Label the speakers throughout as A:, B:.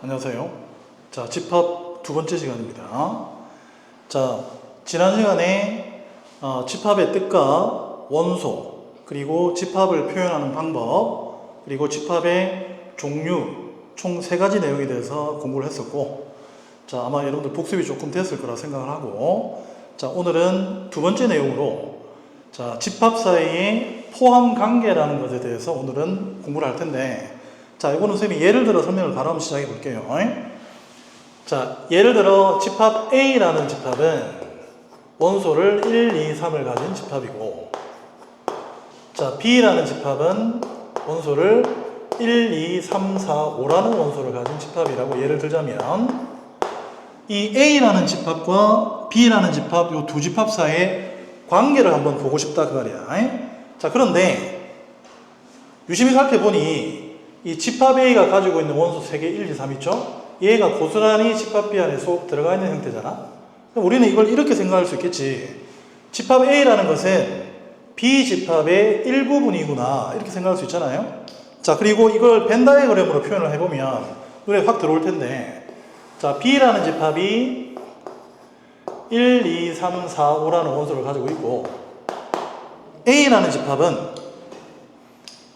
A: 안녕하세요. 자, 집합 두 번째 시간입니다. 자, 지난 시간에 집합의 뜻과 원소, 그리고 집합을 표현하는 방법, 그리고 집합의 종류, 총 3가지 내용에 대해서 공부를 했었고, 자, 아마 여러분들 복습이 조금 됐을 거라 생각을 하고, 자, 오늘은 두 번째 내용으로, 자, 집합 사이의 포함 관계라는 것에 대해서 오늘은 공부를 할 텐데, 자, 이거는 선생님이 예를 들어 설명을 바로 한번 시작해 볼게요. 자, 예를 들어 집합 A라는 집합은 원소를 1, 2, 3을 가진 집합이고, 자, B라는 집합은 원소를 1, 2, 3, 4, 5라는 원소를 가진 집합이라고 예를 들자면, 이 A라는 집합과 B라는 집합, 이 두 집합 사이의 관계를 한번 보고 싶다 그 말이야. 자, 그런데 유심히 살펴보니 이 집합 A가 가지고 있는 원소 3개 1, 2, 3 있죠? 얘가 고스란히 집합 B 안에 쏙 들어가 있는 형태잖아. 그럼 우리는 이걸 이렇게 생각할 수 있겠지. 집합 A라는 것은 B 집합의 일부분이구나, 이렇게 생각할 수 있잖아요. 자, 그리고 이걸 벤 다이어그램으로 표현을 해보면 눈에 확 들어올 텐데, 자, B라는 집합이 1, 2, 3, 4, 5라는 원소를 가지고 있고, A라는 집합은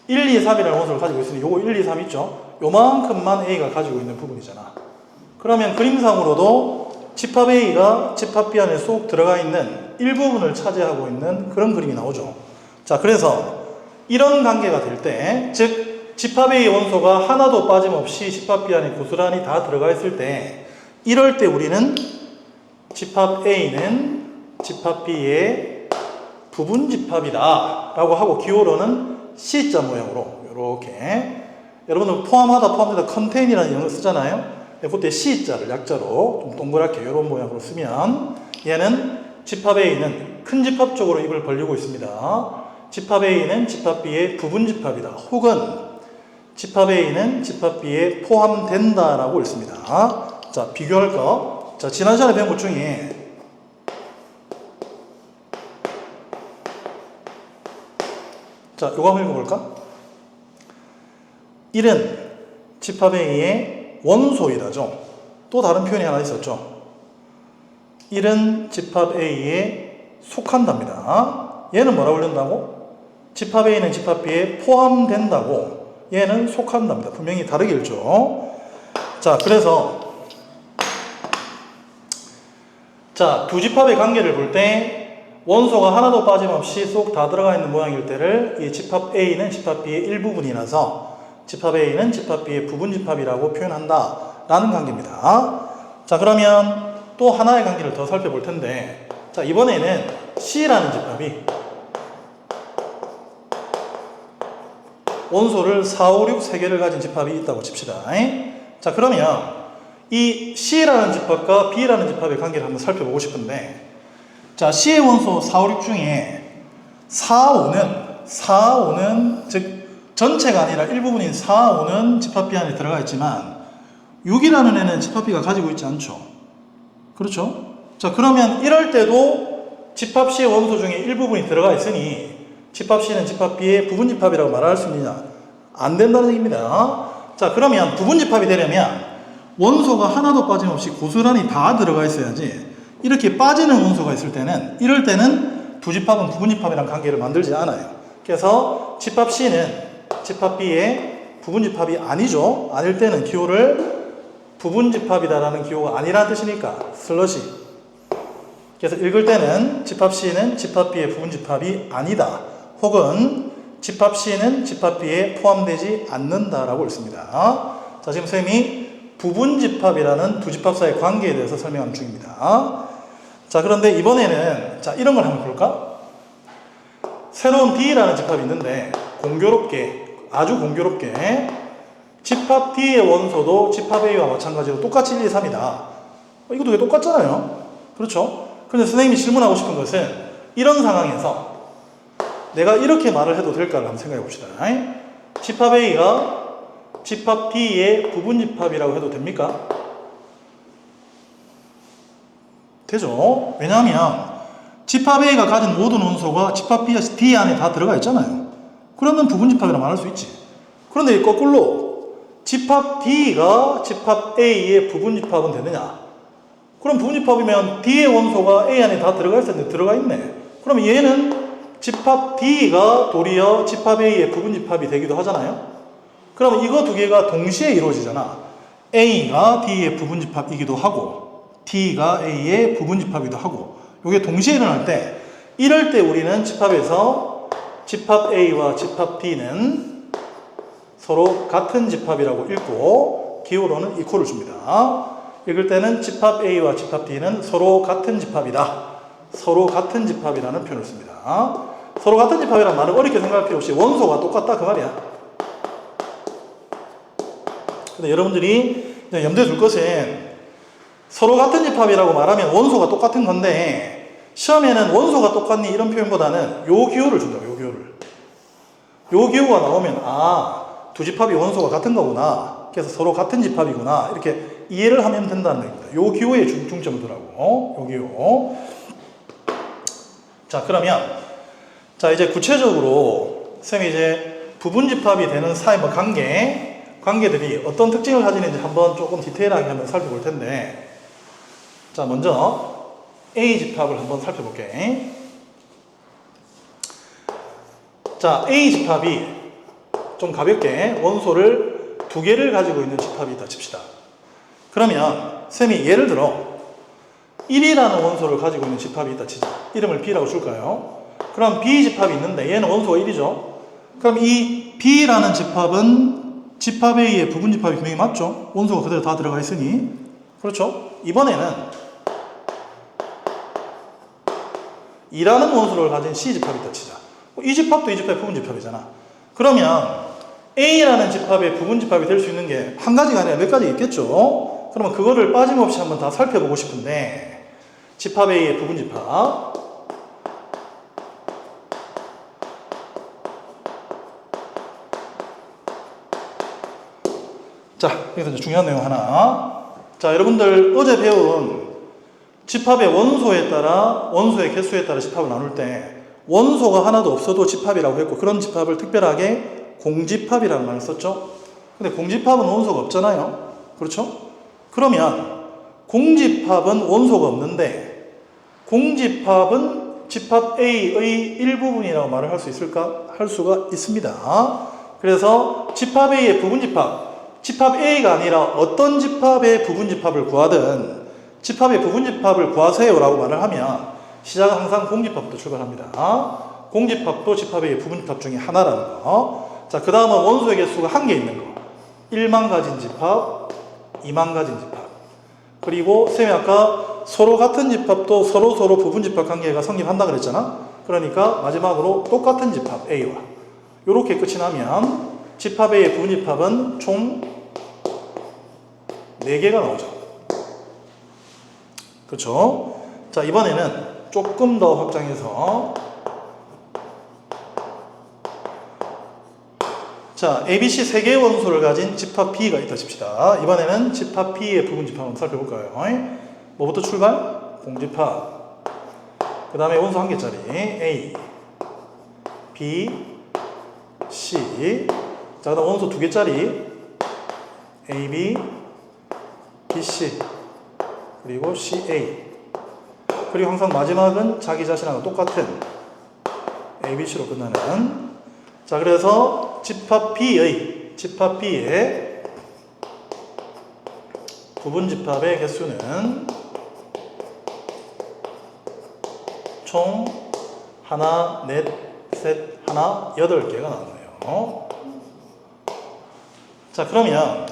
A: 1, 2, 3이라는 원소를 가지고 있으니 요거 1, 2, 3 있죠? 요만큼만 A가 가지고 있는 부분이잖아. 그러면 그림상으로도 집합 A가 집합 B 안에 쏙 들어가 있는 일부분을 차지하고 있는 그런 그림이 나오죠. 자, 그래서 이런 관계가 될 때, 즉 집합 A 원소가 하나도 빠짐없이 집합 B 안에 고스란히 다 들어가 있을 때, 이럴 때 우리는 집합 A는 집합 B의 부분 집합이다 라고 하고, 기호로는 C자 모양으로 이렇게, 여러분들 포함하다, 포함되다, 컨테인이라는 영어를 쓰잖아요. 그때 C자를 약자로 좀 동그랗게 이런 모양으로 쓰면, 얘는 집합 A는 큰 집합 쪽으로 입을 벌리고 있습니다. 집합 A는 집합 B의 부분 집합이다, 혹은 집합 A는 집합 B에 포함된다 라고 읽습니다. 자, 비교할 거. 자, 지난 시간에 배운 것 중에 자, 요거 한번 읽어볼까? 1은 집합 A의 원소이다죠. 또 다른 표현이 하나 있었죠. 1은 집합 A에 속한답니다. 얘는 뭐라고 읽는다고? 집합 A는 집합 B에 포함된다고, 얘는 속한답니다. 분명히 다르게 읽죠. 자, 그래서 자, 두 집합의 관계를 볼 때 원소가 하나도 빠짐없이 쏙 다 들어가 있는 모양일 때를 이 집합 A는 집합 B의 일부분이라서 집합 A는 집합 B의 부분 집합이라고 표현한다 라는 관계입니다. 자, 그러면 또 하나의 관계를 더 살펴볼 텐데, 자, 이번에는 C라는 집합이 원소를 4, 5, 6 3개를 가진 집합이 있다고 칩시다. 자, 그러면 이 C라는 집합과 B라는 집합의 관계를 한번 살펴보고 싶은데, 자, C의 원소 4, 5, 6 중에 4, 5는 즉 전체가 아니라 일부분인 4, 5는 집합 B 안에 들어가 있지만 6이라는 애는 집합 B가 가지고 있지 않죠. 그렇죠? 자, 그러면 이럴 때도 집합 C의 원소 중에 일부분이 들어가 있으니 집합 C는 집합 B의 부분 집합이라고 말할 수 있느냐? 안 된다는 얘기입니다. 자, 그러면 부분 집합이 되려면 원소가 하나도 빠짐없이 고스란히 다 들어가 있어야지, 이렇게 빠지는 원소가 있을 때는, 이럴 때는 두 집합은 부분 집합이라는 관계를 만들지 않아요. 그래서 집합 C는 집합 B의 부분 집합이 아니죠. 아닐 때는 기호를 부분 집합이다라는 기호가 아니라는 뜻이니까 슬러시. 그래서 읽을 때는 집합 C는 집합 B의 부분 집합이 아니다, 혹은 집합 C는 집합 B에 포함되지 않는다라고 읽습니다. 자, 지금 선생님이 부분 집합이라는 두 집합 사이의 관계에 대해서 설명하는 중입니다. 자, 그런데 이번에는 자, 이런 걸 한번 볼까? 새로운 D라는 집합이 있는데, 공교롭게, 아주 공교롭게 집합 D의 원소도 집합 A와 마찬가지로 똑같이 1, 2, 3이다. 이것도 왜 똑같잖아요. 그렇죠? 그런데 선생님이 질문하고 싶은 것은, 이런 상황에서 내가 이렇게 말을 해도 될까를 한번 생각해 봅시다. 집합 A가 집합 D의 부분 집합이라고 해도 됩니까? 되죠. 왜냐하면 집합 A가 가진 모든 원소가 집합 D 안에 다 들어가 있잖아요. 그러면 부분 집합이라고 말할 수 있지. 그런데 거꾸로 집합 D가 집합 A의 부분집합은 되느냐? 그럼 부분집합이면 D의 원소가 A 안에 다 들어가 있을 텐데 들어가 있네. 그럼 얘는 집합 D가 도리어 집합 A의 부분집합이 되기도 하잖아요. 그럼 이거 두 개가 동시에 이루어지잖아. A가 D의 부분집합이기도 하고 D가 A의 부분집합이기도 하고 이게 동시에 일어날 때 이럴 때 우리는 집합에서 집합 A와 집합 D는 서로 같은 집합이라고 읽고 기호로는 이퀄을 줍니다. 읽을 때는 집합 A와 집합 D는 서로 같은 집합이다. 서로 같은 집합이라는 표현을 씁니다. 서로 같은 집합이라는 말은 어렵게 생각할 필요 없이 원소가 똑같다 그 말이야. 근데 여러분들이 염두에 둘 것은 서로 같은 집합이라고 말하면 원소가 똑같은 건데 시험에는 원소가 똑같니 이런 표현보다는 요 기호를 준다고. 요 기호를. 요 기호가 나오면 두 집합이 원소가 같은 거구나. 그래서 서로 같은 집합이구나. 이렇게 이해를 하면 된다는 얘기입니다. 요 기호에 중점을 두라고. 요 기호. 자, 그러면 자, 이제 구체적으로 쌤이 이제 부분집합이 되는 사이 관계들이 어떤 특징을 가지는지 한번 조금 디테일하게 한번 살펴볼 텐데 자, 먼저 A 집합을 한번 살펴볼게. 자, A 집합이 좀 가볍게 원소를 두 개를 가지고 있는 집합이 있다 칩시다. 그러면 쌤이 예를 들어 1이라는 원소를 가지고 있는 집합이 있다 치자. 이름을 B라고 줄까요? 그럼 B 집합이 있는데 얘는 원소가 1이죠. 그럼 이 B라는 집합은 집합 A의 부분집합이 분명히 맞죠? 원소가 그대로 다 들어가 있으니. 그렇죠? 이번에는 2라는 원소를 가진 C 집합이 있다 치자. 이 집합도 이 집합의 부분집합이잖아. 그러면 A라는 집합의 부분집합이 될 수 있는 게 한 가지가 아니라 몇 가지 있겠죠? 그러면 그거를 빠짐없이 한번 다 살펴보고 싶은데 집합 A의 부분집합 자, 여기서 이제 중요한 내용 하나. 자, 여러분들 어제 배운 집합의 원소에 따라 원소의 개수에 따라 집합을 나눌 때 원소가 하나도 없어도 집합이라고 했고 그런 집합을 특별하게 공집합이라는 말을 썼죠. 근데 공집합은 원소가 없잖아요. 그렇죠? 그러면 공집합은 원소가 없는데 공집합은 집합 A의 일부분이라고 말을 할 수 있을까? 할 수가 있습니다. 그래서 집합 A의 부분집합 집합 A가 아니라 어떤 집합의 부분집합을 구하든 집합의 부분집합을 구하세요라고 말을 하면 시작은 항상 공집합부터 출발합니다. 공집합도 집합 A의 부분집합 중에 하나라는 거. 자, 그 다음은 원소의 개수가 한 개 있는 거. 1만 가진 집합, 2만 가진 집합. 그리고 쌤이 아까 서로 같은 집합도 서로 부분집합 관계가 성립한다 그랬잖아. 그러니까 마지막으로 똑같은 집합 A와 이렇게 끝이 나면 집합 A의 부분집합은 총 4개가 나오죠. 그렇죠? 자, 이번에는 조금 더 확장해서 자, ABC 3개의 원소를 가진 집합 B가 있다 칩시다. 이번에는 집합 B의 부분집합 한번 살펴볼까요? 뭐부터 출발? 공집합. 그 다음에 원소 한 개짜리 A, B, C. 자, 그 다음 원소 2개짜리 A, B, B, C. 그리고 C, A. 그리고 항상 마지막은 자기 자신하고 똑같은 A, B, C로 끝나는. 자, 그래서 집합 B의 부분집합의 개수는 총 하나, 넷, 셋, 하나, 8개가 나왔네요. 자, 그러면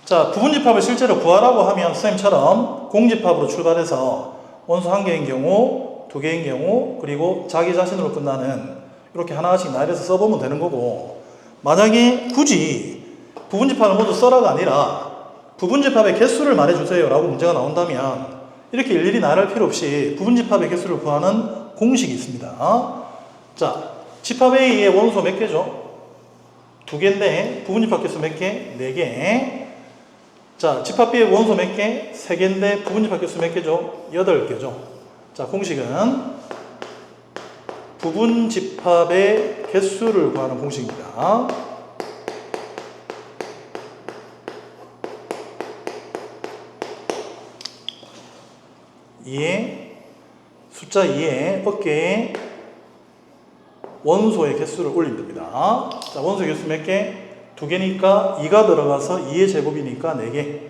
A: 자, 부분집합을 실제로 구하라고 하면 선생님처럼 공집합으로 출발해서 원소 1개인 경우, 2개인 경우, 그리고 자기 자신으로 끝나는 이렇게 하나씩 나열해서 써보면 되는 거고 만약에 굳이 부분집합을 모두 써라가 아니라 부분집합의 개수를 말해주세요 라고 문제가 나온다면 이렇게 일일이 나열할 필요 없이 부분집합의 개수를 구하는 공식이 있습니다. 자, 집합 A의 원소 몇 개죠? 2개인데 부분집합 개수 몇 개? 4개. 자, 집합 B의 원소 몇 개? 3개인데 부분집합 개수 몇 개죠? 8개죠. 자, 공식은 부분집합의 개수를 구하는 공식입니다. 2의 숫자 2의 어깨에 원소의 개수를 올린답니다. 자, 원소의 개수 몇 개? 2개니까 2가 들어가서 2의 제곱이니까 4개.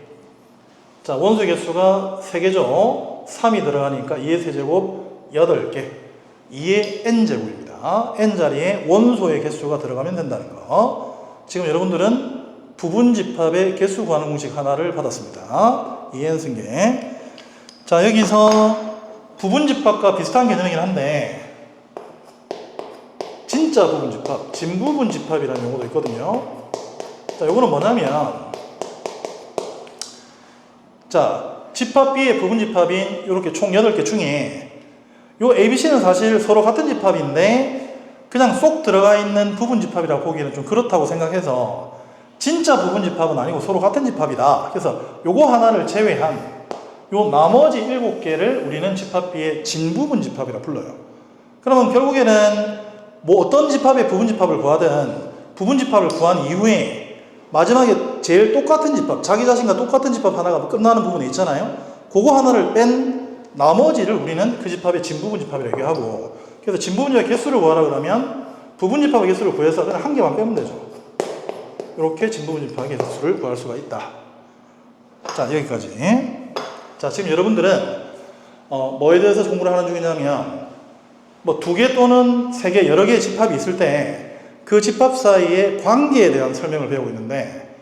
A: 자, 원소의 개수가 3개죠. 3이 들어가니까 2의 세제곱 8개. 2의 n제곱입니다. n자리에 원소의 개수가 들어가면 된다는 거. 지금 여러분들은 부분집합의 개수 구하는 공식 하나를 받았습니다. 2n 승계. 자, 여기서 부분집합과 비슷한 개념이긴 한데 진짜 부분집합, 진부분집합이라는 용어도 있거든요. 자, 요거는 뭐냐면 자, 집합 B의 부분집합인 이렇게 총 8개 중에 요 ABC는 사실 서로 같은 집합인데 그냥 쏙 들어가 있는 부분집합이라고 보기에는 좀 그렇다고 생각해서 진짜 부분집합은 아니고 서로 같은 집합이다. 그래서 요거 하나를 제외한 요 나머지 7개를 우리는 집합 B의 진부분집합이라 불러요. 그러면 결국에는 뭐 어떤 집합의 부분집합을 구하든 부분집합을 구한 이후에 마지막에 제일 똑같은 집합, 자기 자신과 똑같은 집합 하나가 끝나는 부분이 있잖아요. 그거 하나를 뺀 나머지를 우리는 그 집합의 진부분집합이라고 얘기하고, 그래서 진부분집합의 개수를 구하라 그러면 부분집합의 개수를 구해서 그냥 한 개만 빼면 되죠. 이렇게 진부분집합의 개수를 구할 수가 있다. 자, 여기까지. 자, 지금 여러분들은 뭐에 대해서 공부를 하는 중이냐면 뭐 2개 또는 3개 여러 개의 집합이 있을 때 그 집합 사이의 관계에 대한 설명을 배우고 있는데,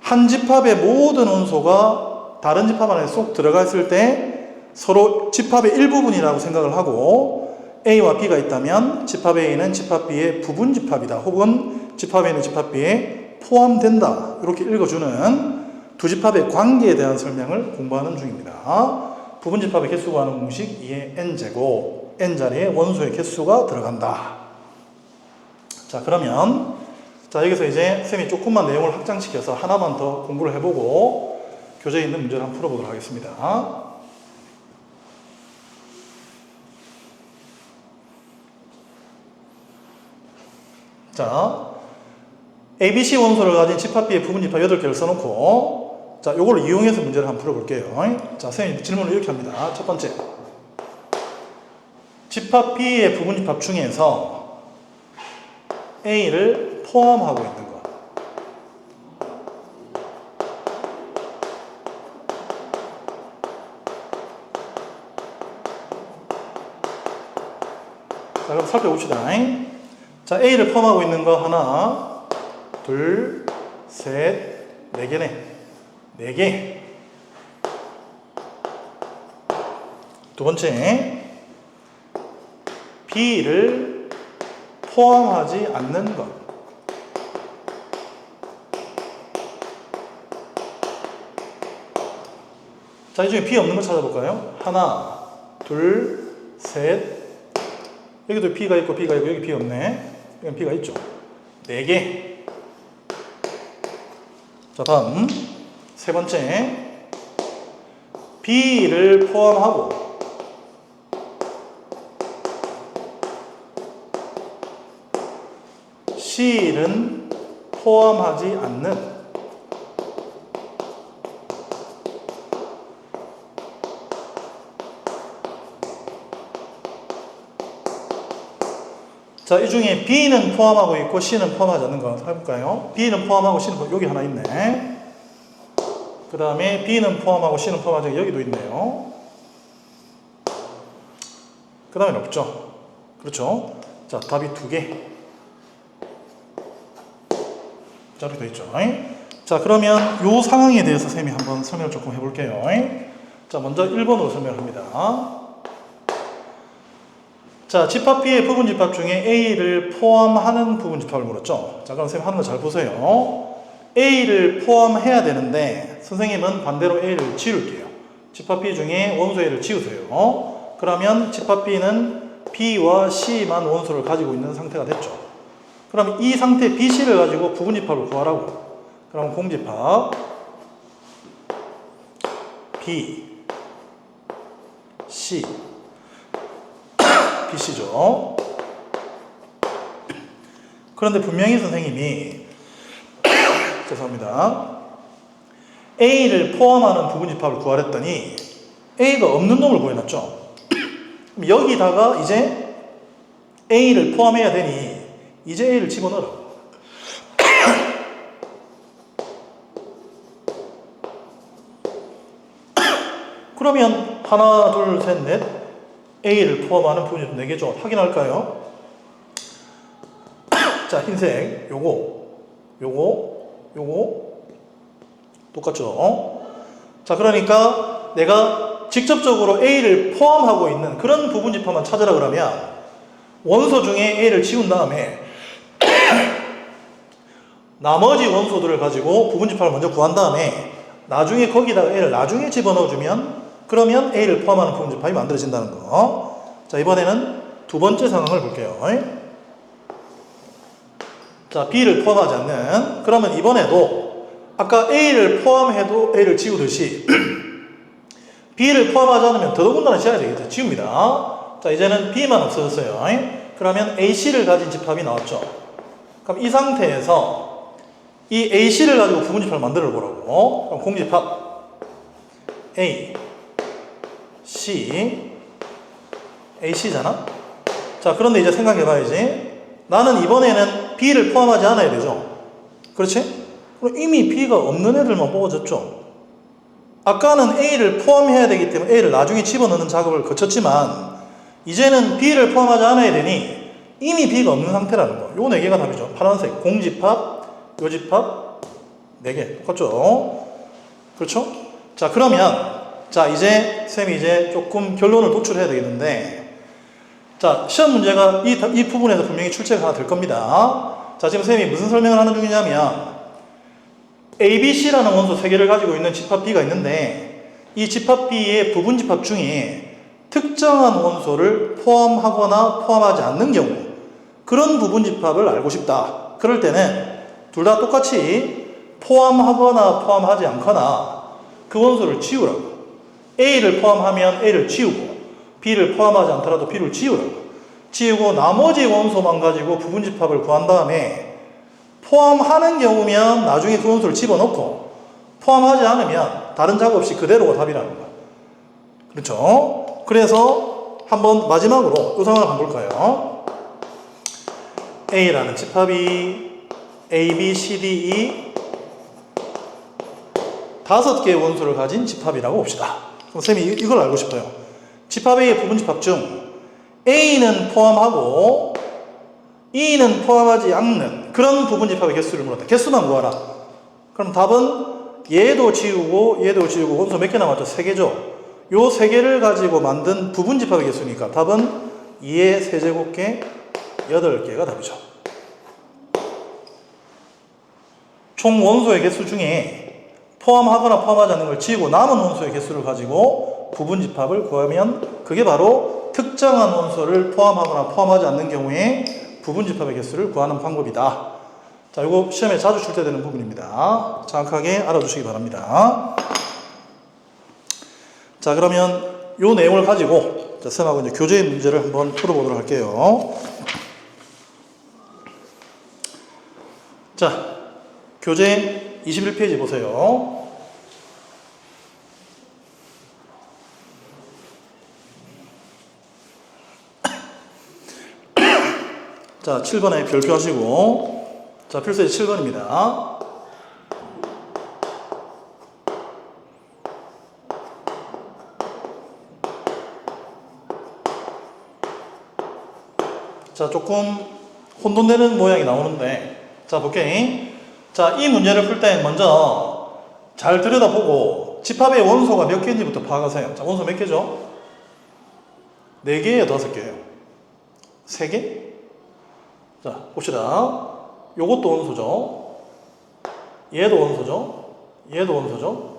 A: 한 집합의 모든 원소가 다른 집합 안에 쏙 들어가 있을 때 서로 집합의 일부분이라고 생각을 하고, A와 B가 있다면 집합 A는 집합 B의 부분집합이다, 혹은 집합 A는 집합 B에 포함된다, 이렇게 읽어주는 두 집합의 관계에 대한 설명을 공부하는 중입니다. 부분집합의 개수 구하는 공식 2의 n제곱, n자리에 원소의 개수가 들어간다. 자, 그러면 자, 여기서 이제 쌤이 조금만 내용을 확장시켜서 하나만 더 공부를 해보고 교재에 있는 문제를 한번 풀어보도록 하겠습니다. 자, ABC 원소를 가진 집합 B의 부분집합 8개를 써놓고, 자, 요걸 이용해서 문제를 한번 풀어볼게요. 자, 선생님 질문을 이렇게 합니다. 첫 번째, 집합 B의 부분집합 중에서 A를 포함하고 있는 것. 자, 그럼 살펴봅시다. 자, A를 포함하고 있는 거 하나, 둘, 셋, 4개네. 4개. 두 번째, B를 포함하지 않는 것. 자, 이 중에 B 없는 거 찾아볼까요? 하나, 둘, 셋. 여기도 B가 있고 B가 있고 여기 B 없네. 여기 B가 있죠. 4개. 자, 다음 세 번째, B를 포함하고 C는 포함하지 않는. 자, 이 중에 B는 포함하고 있고 C는 포함하지 않는 거 해볼까요? B는 포함하고 C는 여기 하나 있네. 그 다음에 B는 포함하고 C는 포함하지 않는 여기도 있네요. 그 다음엔 없죠. 그렇죠? 자, 답이 2개. 자, 이렇게 돼 있죠. 자, 그러면 이 상황에 대해서 쌤이 한번 설명을 조금 해볼게요. 자, 먼저 1번으로 설명합니다. 자, 집합 B의 부분집합 중에 A를 포함하는 부분집합을 물었죠. 자, 그럼 쌤 하는 거 잘 보세요. A를 포함해야 되는데 선생님은 반대로 A를 지울게요. 집합 B 중에 원소 A를 지우세요. 그러면 집합 B는 B와 C만 원소를 가지고 있는 상태가 됐죠. 그럼 이 상태 BC를 가지고 부분집합을 구하라고. 그럼 공집합 B, C, BC죠. 그런데 분명히 선생님이 죄송합니다. A를 포함하는 부분집합을 구하랬더니 A가 없는 놈을 구해놨죠. 그럼 여기다가 이제 A를 포함해야 되니 이제 A를 집어넣으라. 그러면 하나, 둘, 셋, 넷 A를 포함하는 부분이 4개죠. 확인할까요? 자, 흰색 요거 똑같죠? 자, 그러니까 내가 직접적으로 A를 포함하고 있는 그런 부분집합만 찾으라 그러면 원소 중에 A를 지운 다음에 나머지 원소들을 가지고 부분집합을 먼저 구한 다음에 나중에 거기다가 A를 나중에 집어넣어주면 그러면 A를 포함하는 부분집합이 만들어진다는 거. 자, 이번에는 두 번째 상황을 볼게요. 자, B를 포함하지 않는, 그러면 이번에도 아까 A를 포함해도 A를 지우듯이 B를 포함하지 않으면 더더군다나 지워야 되겠죠. 지웁니다. 자, 이제는 B만 없어졌어요. 그러면 AC를 가진 집합이 나왔죠. 그럼 이 상태에서 이 AC를 가지고 부분집합을 만들어 보라고. 그럼 공집합 A, C, AC잖아? 자, 그런데 이제 생각해 봐야지. 나는 이번에는 B를 포함하지 않아야 되죠. 그렇지? 그럼 이미 B가 없는 애들만 뽑아줬죠. 아까는 A를 포함해야 되기 때문에 A를 나중에 집어넣는 작업을 거쳤지만 이제는 B를 포함하지 않아야 되니 이미 B가 없는 상태라는 거. 요 4개가 답이죠. 파란색 공집합, 요 집합 4개 똑같죠? 그렇죠? 자, 그러면 자, 이제 쌤이 이제 조금 결론을 도출해야 되겠는데 자, 시험 문제가 이 부분에서 분명히 출제가 하나 될 겁니다. 자, 지금 쌤이 무슨 설명을 하는 중이냐면 A, B, C라는 원소 3개를 가지고 있는 집합 B가 있는데 이 집합 B의 부분 집합 중에 특정한 원소를 포함하거나 포함하지 않는 경우 그런 부분 집합을 알고 싶다. 그럴 때는 둘 다 똑같이 포함하거나 포함하지 않거나 그 원소를 지우라고. A를 포함하면 A를 지우고 B를 포함하지 않더라도 B를 지우라고. 지우고 나머지 원소만 가지고 부분 집합을 구한 다음에 포함하는 경우면 나중에 그 원소를 집어넣고 포함하지 않으면 다른 작업 없이 그대로가 답이라는 거야. 그렇죠? 그래서 한번 마지막으로 이 상황을 한번 볼까요? A라는 집합이 A, B, C, D, E 5개의 원소를 가진 집합이라고 봅시다. 그럼 쌤이 이걸 알고 싶어요. 집합 A의 부분 집합 중 A는 포함하고 E는 포함하지 않는 그런 부분 집합의 개수를 물었다. 개수만 구하라. 그럼 답은 얘도 지우고 원소 몇 개 남았죠? 3개죠. 요 3개를 가지고 만든 부분 집합의 개수니까 답은 2의 세제곱계 8개가 답이죠. 총 원소의 개수 중에 포함하거나 포함하지 않는 걸 지우고 남은 원소의 개수를 가지고 부분 집합을 구하면 그게 바로 특정한 원소를 포함하거나 포함하지 않는 경우에 부분 집합의 개수를 구하는 방법이다. 자, 이거 시험에 자주 출제되는 부분입니다. 정확하게 알아두시기 바랍니다. 자, 그러면 이 내용을 가지고 쌤하고 이제 교재 문제를 한번 풀어보도록 할게요. 자, 교재 21페이지 보세요. 자, 7번에 별표 하시고, 자, 필수의 7번입니다. 자, 조금 혼돈되는 모양이 나오는데, 자, 볼게. 자, 이 문제를 풀 때 먼저 잘 들여다보고 집합의 원소가 몇 개인지부터 파악하세요. 자, 원소 몇 개죠? 4개예요, 5개예요? 3개? 자, 봅시다. 요것도 원소죠. 얘도 원소죠. 얘도 원소죠.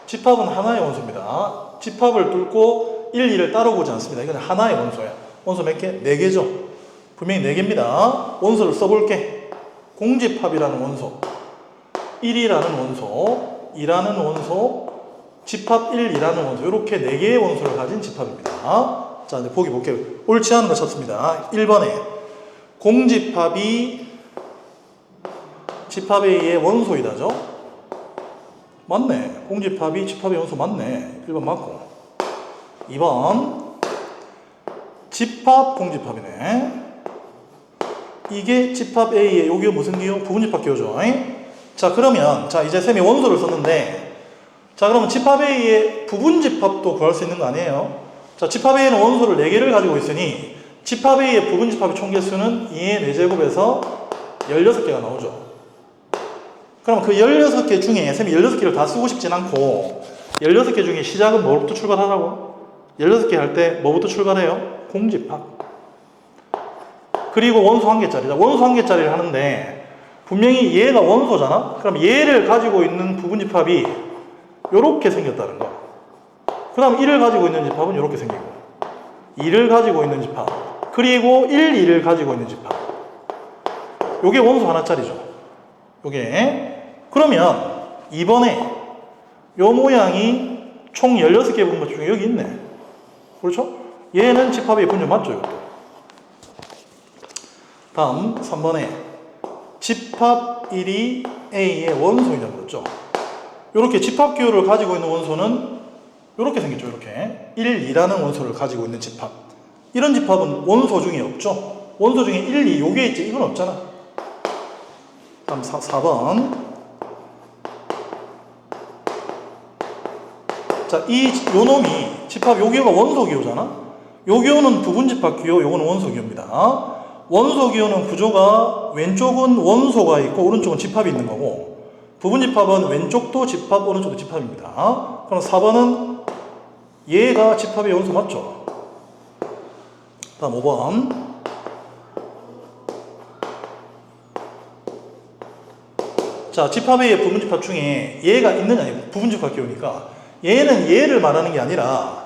A: 집합은 하나의 원소입니다. 집합을 뚫고 1, 2를 따로 보지 않습니다. 이건 하나의 원소야. 원소 몇 개? 4개죠. 분명히 4개입니다. 원소를 써볼게. 공집합이라는 원소, 1이라는 원소, 2라는 원소, 집합 1, 2라는 원소, 이렇게 4개의 원소를 가진 집합입니다. 자, 이제 보기 볼게요. 옳지 않은 거 찾습니다. 1번에 공집합이 집합 A의 원소이다죠? 맞네. 공집합이 집합의 원소 맞네. 1번 맞고. 2번 집합 공집합이네. 이게 집합 A의 여기가 무슨 기호? 부분집합 기호죠. 자 그러면 자 이제 쌤이 원소를 썼는데 자 그러면 집합 A의 부분집합도 구할 수 있는 거 아니에요? 자 집합 A는 원소를 4개를 가지고 있으니 집합 A의 부분집합의 총개수는 2의 4제곱에서 16개가 나오죠. 그럼 그 16개 중에 쌤이 16개를 다 쓰고 싶진 않고 16개 중에 시작은 뭐부터 출발하라고? 16개 할 때 뭐부터 출발해요? 공집합. 그리고 원소 1개짜리다. 원소 1개짜리를 하는데 분명히 얘가 원소잖아? 그럼 얘를 가지고 있는 부분집합이 요렇게 생겼다는 거. 그 다음 1을 가지고 있는 집합은 요렇게 생기고 2를 가지고 있는 집합 그리고 1, 2를 가지고 있는 집합. 요게 원소 하나짜리죠. 요게. 그러면 이번에 요 모양이 총 16개 분모 중에 여기 있네. 그렇죠? 얘는 집합의 분모 맞죠? 이것도. 다음 3번에 집합 1이 A의 원소이냐 물었죠. 이렇게 집합 기호를 가지고 있는 원소는 이렇게 생겼죠. 이렇게 1, 2라는 원소를 가지고 있는 집합. 이런 집합은 원소 중에 없죠. 원소 중에 1, 2 요게 있지. 이건 없잖아. 다음 4번. 자, 요 놈이 집합 요 기호가 원소 기호잖아. 요 기호는 부분 집합 기호, 요거는 원소 기호입니다. 원소 기호는 구조가 왼쪽은 원소가 있고 오른쪽은 집합이 있는 거고 부분 집합은 왼쪽도 집합, 오른쪽도 집합입니다. 그럼 4번은 얘가 집합의 원소 맞죠? 다음 5번. 자, 집합의 부분 집합 중에 얘가 있느냐, 부분 집합 기호니까 얘는 얘를 말하는 게 아니라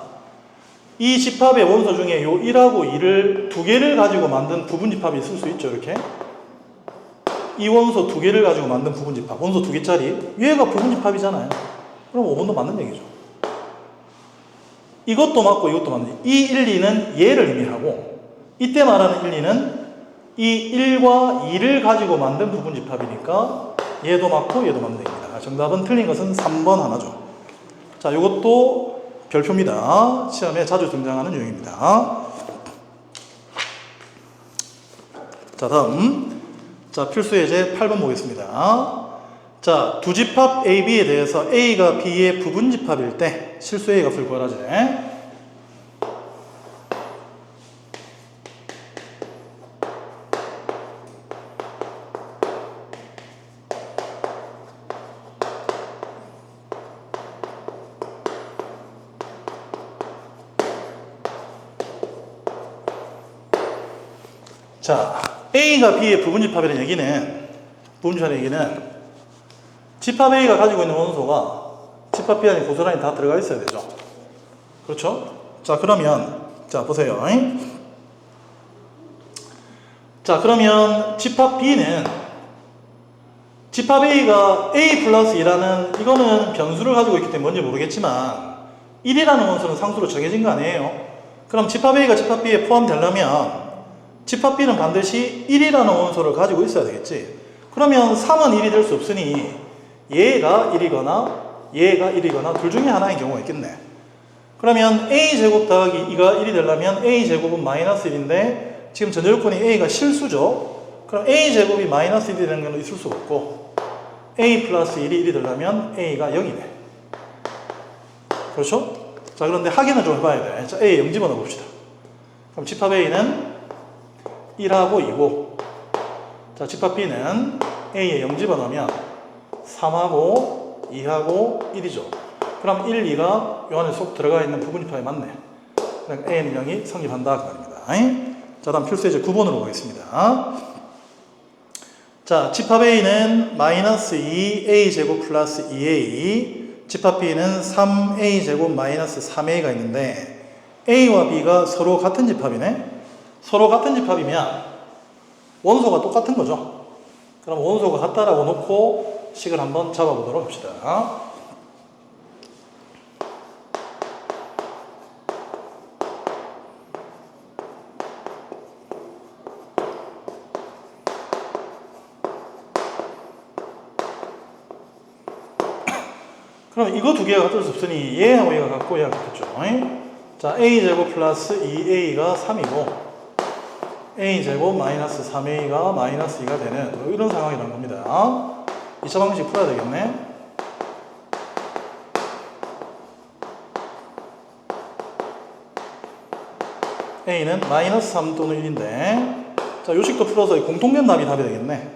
A: 이 집합의 원소 중에 요 1하고 2를 2개를 가지고 만든 부분집합이 있을 수 있죠. 이렇게 이 원소 2개를 가지고 만든 부분집합, 원소 2개짜리 얘가 부분집합이잖아요. 그럼 5번도 맞는 얘기죠. 이것도 맞고 이것도 맞는. 이 1, 2는 얘를 의미하고 이때 말하는 1, 2는 이 1과 2를 가지고 만든 부분집합이니까 얘도 맞고 얘도 맞는 얘기입니다. 정답은 틀린 것은 3번 하나죠. 자, 이것도 별표입니다. 시험에 자주 등장하는 유형입니다. 자, 다음. 자, 필수 예제 8번 보겠습니다. 자, 두 집합 A, B에 대해서 A가 B의 부분 집합일 때 실수 A 값을 구하라지. 자, A가 B의 부분집합이라는 얘기는, 부분집합의 얘기는 집합 A가 가지고 있는 원소가 집합 B 안에 고스란히 다 들어가 있어야 되죠. 그렇죠? 자, 그러면, 자, 보세요. 자, 그러면 집합 B는 집합 A가 A 플러스 2라는, 이거는 변수를 가지고 있기 때문에 뭔지 모르겠지만 1이라는 원소는 상수로 정해진 거 아니에요? 그럼 집합 A가 집합 B에 포함되려면 집합 B는 반드시 1이라는 원소를 가지고 있어야 되겠지. 그러면 3은 1이 될 수 없으니 얘가 1이거나 얘가 1이거나 둘 중에 하나인 경우가 있겠네. 그러면 A제곱 더하기 2가 1이 되려면 A제곱은 마이너스 1인데 지금 전제조건이 A가 실수죠. 그럼 A제곱이 마이너스 1이 되는 건 있을 수가 없고 A 플러스 1이 1이 되려면 A가 0이네. 그렇죠? 자, 그런데 확인을 좀 해봐야 돼. 자, A 0 집어넣어 봅시다. 그럼 집합 A는 1하고 2고, 자, 집합 B는 A에 0 집어넣으면 3하고 2하고 1이죠. 그럼 1, 2가 요 안에 쏙 들어가 있는 부분집합이 맞네. 그러니까 A는 0이 성립한다 그 말입니다. 자, 다음 필수예제 9번으로 가겠습니다. 자, 집합 A는 마이너스 2A제곱 플러스 2A, 집합 B는 3A제곱 마이너스 3A가 있는데 A와 B가 서로 같은 집합이네. 서로 같은 집합이면 원소가 똑같은 거죠. 그럼 원소가 같다라고 놓고 식을 한번 잡아보도록 합시다. 그럼 이거 두 개가 같을 수 없으니 얘하고 얘가 같고 얘가 같겠죠. 자, 자, a제곱 플러스 2a가 3이고 a제곱 마이너스 3a가 마이너스 2가 되는 이런 상황이 나온 겁니다. 2차 방식 풀어야 되겠네. a는 마이너스 3 또는 1인데 자, 요식도 풀어서 공통된 답이 되겠네.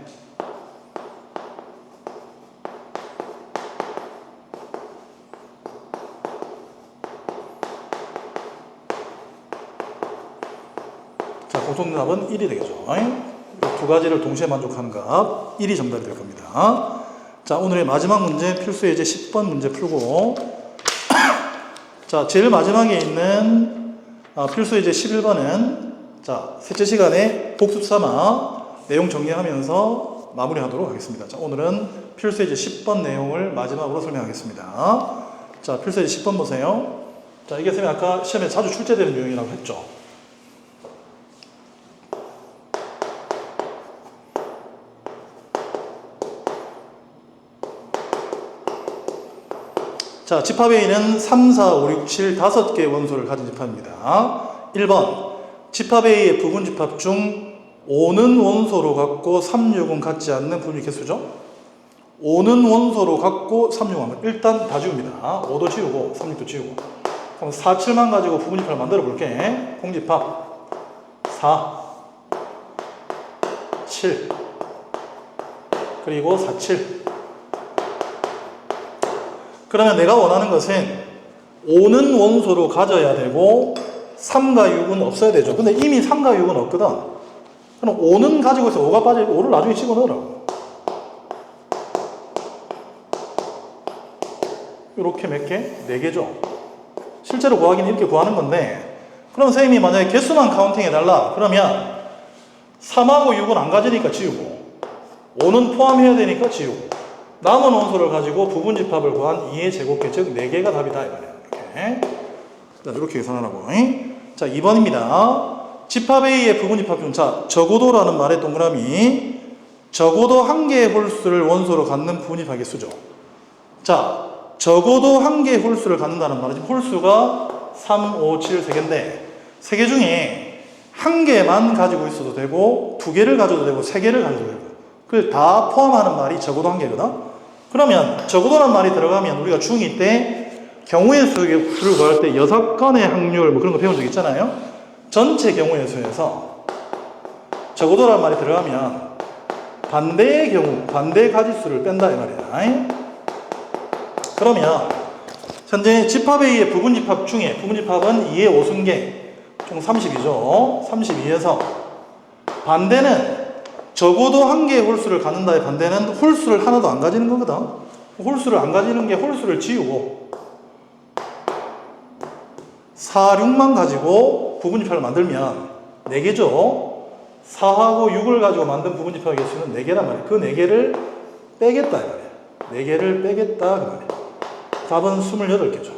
A: 자, 공통된 답은 1이 되겠죠. 두 가지를 동시에 만족하는 값 1이 정답이 될 겁니다. 자, 오늘의 마지막 문제 필수 예제 10번 문제 풀고 자, 제일 마지막에 있는 필수 예제 11번은 자, 셋째 시간에 복습 삼아 내용 정리하면서 마무리하도록 하겠습니다. 자, 오늘은 필수 예제 10번 내용을 마지막으로 설명하겠습니다. 자, 필수 예제 10번 보세요. 자, 이게 선생님이 아까 시험에 자주 출제되는 유형이라고 했죠. 자, 집합 A는 3, 4, 5, 6, 7 5개의 원소를 가진 집합입니다. 1번 집합 A의 부분 집합 중 5는 원소로 같고 3, 6은 같지 않는 부분이 개수죠. 5는 원소로 같고 3, 6은 일단 다 지웁니다. 5도 지우고 3, 6도 지우고 그럼 4, 7만 가지고 부분 집합을 만들어 볼게. 공집합 4, 7 그리고 4, 7 그러면 내가 원하는 것은 5는 원소로 가져야 되고 3과 6은 없어야 되죠. 근데 이미 3과 6은 없거든. 그럼 5는 가지고 있어. 5가 빠지고 5를 나중에 집어넣으라고. 이렇게 몇 개? 4개죠. 실제로 구하기는 이렇게 구하는 건데 그럼 선생님이 만약에 개수만 카운팅 해달라. 그러면 3하고 6은 안 가지니까 지우고 5는 포함해야 되니까 지우고 남은 원소를 가지고 부분 집합을 구한 2의 제곱계, 즉 4개가 답이다 이 말이에요. 이렇게 계산하라고. 자, 2번입니다. 집합 A의 부분 집합 중, 자, 적어도라는 말의 동그라미, 적어도 한 개의 홀수를 원소로 갖는 부분 집합 개수죠. 자, 적어도 한 개의 홀수를 갖는다는 말은 지금 홀수가 3, 5, 7, 3개인데 3개 중에 한 개만 가지고 있어도 되고 2개를 가져도 되고 3개를 가져도 되고 그걸 다 포함하는 말이 적어도 한 개거든. 그러면 적어도란 말이 들어가면 우리가 중2 때 경우의 수를 구할 때 6건의 확률 뭐 그런 거 배운 적 있잖아요. 전체 경우의 수에서 적어도란 말이 들어가면 반대의 경우, 반대 가지수를 뺀다 이 말이야. 그러면 현재 집합 A의 부분 집합 중에 부분 집합은 2의 5승계 총 32죠. 32에서 반대는 적어도 한 개의 홀수를 갖는다의 반대는 홀수를 하나도 안 가지는 거거든. 홀수를 안 가지는 게 홀수를 지우고 4, 6만 가지고 부분집합을 만들면 4개죠. 4하고 6을 가지고 만든 부분집합의 개수는 4개란 말이야. 그 4개를 빼겠다 이 말이야. 4개를 빼겠다 그 말이야. 답은 28개죠.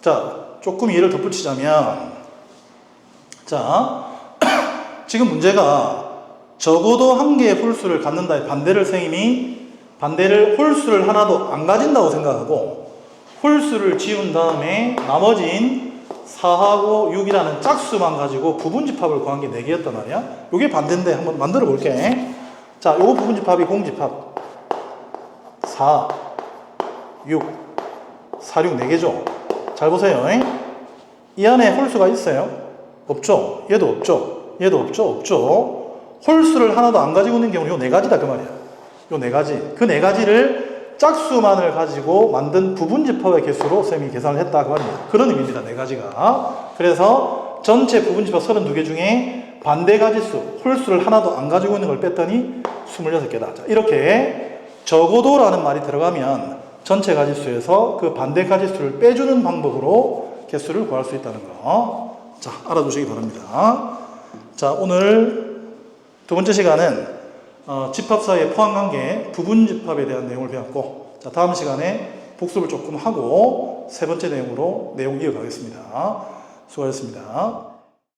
A: 자, 조금 이해를 덧붙이자면 자, 지금 문제가 적어도 한 개의 홀수를 갖는다의 반대를 선생님이 반대를 홀수를 하나도 안 가진다고 생각하고 홀수를 지운 다음에 나머진 4하고 6이라는 짝수만 가지고 부분집합을 구한 게 4개였단 말이야. 이게 반대인데 한번 만들어 볼게. 자, 요거 부분집합이 공집합 4, 6, 4, 6 4개죠. 잘 보세요. 이 안에 홀수가 있어요? 없죠. 얘도 없죠. 얘도 없죠. 없죠. 홀수를 하나도 안 가지고 있는 경우는 요 4가지다 그 말이야. 요 4가지. 그 4가지를 짝수만을 가지고 만든 부분집합의 개수로 쌤이 계산을 했다 그 말입니다. 그런 의미입니다. 4가지가. 그래서 전체 부분집합 32개 중에 반대 가지수, 홀수를 하나도 안 가지고 있는 걸 뺐더니 26개다. 자, 이렇게 적어도라는 말이 들어가면 전체 가지수에서 그 반대 가지수를 빼주는 방법으로 개수를 구할 수 있다는 거. 자, 알아두시기 바랍니다. 자, 오늘 두 번째 시간은 집합 사이의 포함관계, 부분집합에 대한 내용을 배웠고, 자, 다음 시간에 복습을 조금 하고 세 번째 내용으로 내용 이어가겠습니다. 수고하셨습니다.